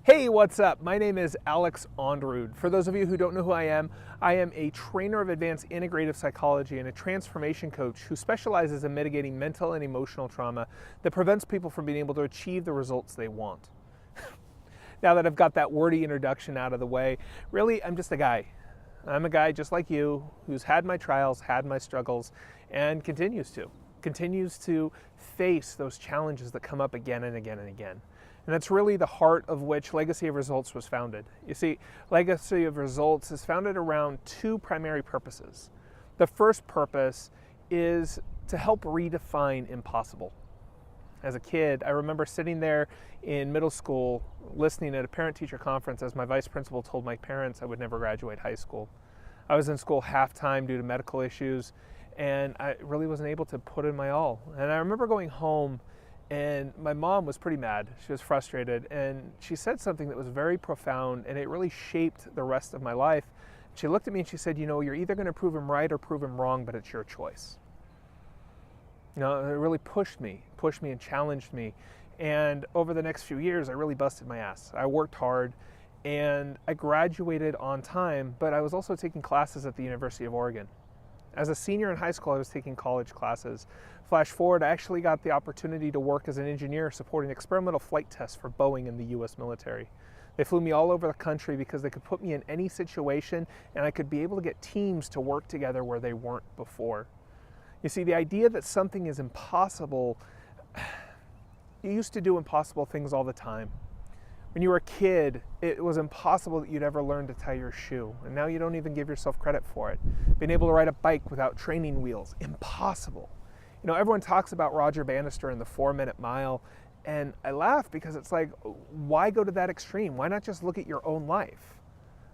Hey, what's up? My name is Alex Onderud. For those of you who don't know who I am a trainer of advanced integrative psychology and a transformation coach who specializes in mitigating mental and emotional trauma that prevents people from being able to achieve the results they want. Now that I've got that wordy introduction out of the way, really, I'm just a guy. I'm a guy just like you who's had my trials, had my struggles, and continues to face those challenges that come up again and again and again. And that's really the heart of which Legacy of Results was founded. You see, Legacy of Results is founded around two primary purposes. The first purpose is to help redefine impossible. As a kid, I remember sitting there in middle school listening at a parent-teacher conference as my vice principal told my parents I would never graduate high school. I was in school half-time due to medical issues, and I really wasn't able to put in my all. And I remember going home, and my mom was pretty mad. She was frustrated, and she said something that was very profound, and it really shaped the rest of my life. She looked at me and she said, you're either going to prove him right or prove him wrong, but it's your choice. It really pushed me and challenged me. And over the next few years, I really busted my ass. I worked hard, and I graduated on time, but I was also taking classes at the University of Oregon. As a senior in high school, I was taking college classes. Flash forward, I actually got the opportunity to work as an engineer supporting experimental flight tests for Boeing in the US military. They flew me all over the country because they could put me in any situation and I could be able to get teams to work together where they weren't before. You see, the idea that something is impossible, you used to do impossible things all the time. When you were a kid, it was impossible that you'd ever learn to tie your shoe, and now you don't even give yourself credit for it. Being able to ride a bike without training wheels, impossible. Everyone talks about Roger Bannister and the 4-minute mile, and I laugh because it's like, why go to that extreme? Why not just look at your own life?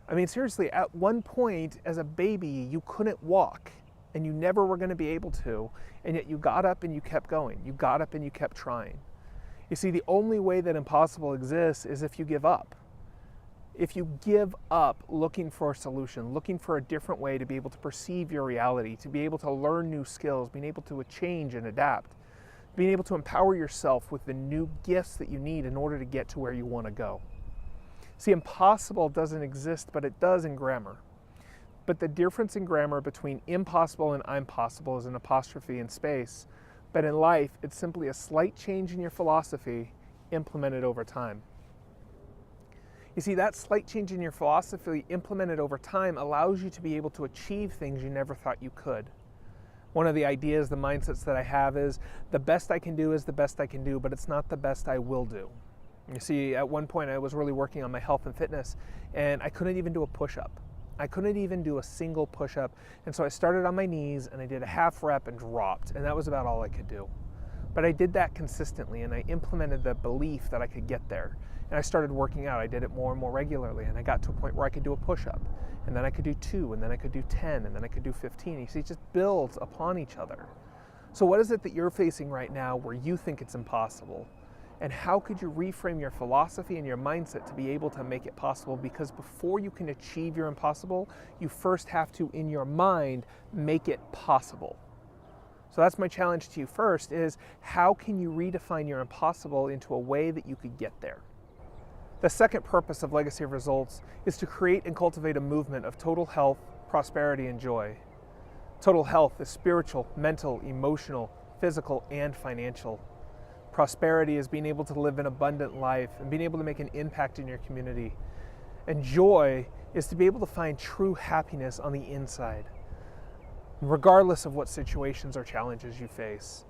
I mean, seriously, at one point as a baby, you couldn't walk, and you never were going to be able to, and yet you got up and you kept going. You got up and you kept trying. You see, the only way that impossible exists is if you give up. If you give up looking for a solution, looking for a different way to be able to perceive your reality, to be able to learn new skills, being able to change and adapt, being able to empower yourself with the new gifts that you need in order to get to where you want to go. See, impossible doesn't exist, but it does in grammar. But the difference in grammar between impossible and I'm possible is an apostrophe in space. But in life, it's simply a slight change in your philosophy implemented over time. You see, that slight change in your philosophy implemented over time allows you to be able to achieve things you never thought you could. One of the ideas, the mindsets that I have is the best I can do is the best I can do, but it's not the best I will do. You see, at one point I was really working on my health and fitness, and I couldn't even do a push-up. I couldn't even do a single push-up, and so I started on my knees and I did a half rep and dropped, and that was about all I could do. But I did that consistently, and I implemented the belief that I could get there. And I started working out. I did it more and more regularly, and I got to a point where I could do a push-up, and then I could do 2, and then I could do 10, and then I could do 15. You see, it just builds upon each other. So what is it that you're facing right now where you think it's impossible? And how could you reframe your philosophy and your mindset to be able to make it possible? Because before you can achieve your impossible, you first have to, in your mind, make it possible. So that's my challenge to you first is, how can you redefine your impossible into a way that you could get there? The second purpose of Legacy of Results is to create and cultivate a movement of total health, prosperity, and joy. Total health is spiritual, mental, emotional, physical, and financial. Prosperity is being able to live an abundant life and being able to make an impact in your community. And joy is to be able to find true happiness on the inside, regardless of what situations or challenges you face.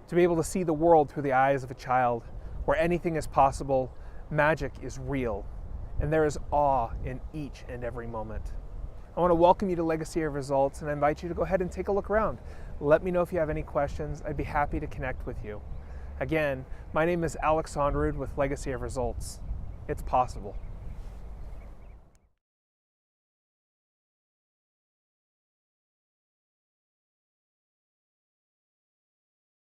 To be able to see the world through the eyes of a child, where anything is possible, magic is real, and there is awe in each and every moment. I want to welcome you to Legacy of Results, and I invite you to go ahead and take a look around. Let me know if you have any questions. I'd be happy to connect with you. Again, my name is Alex Onderud with Legacy of Results. It's possible.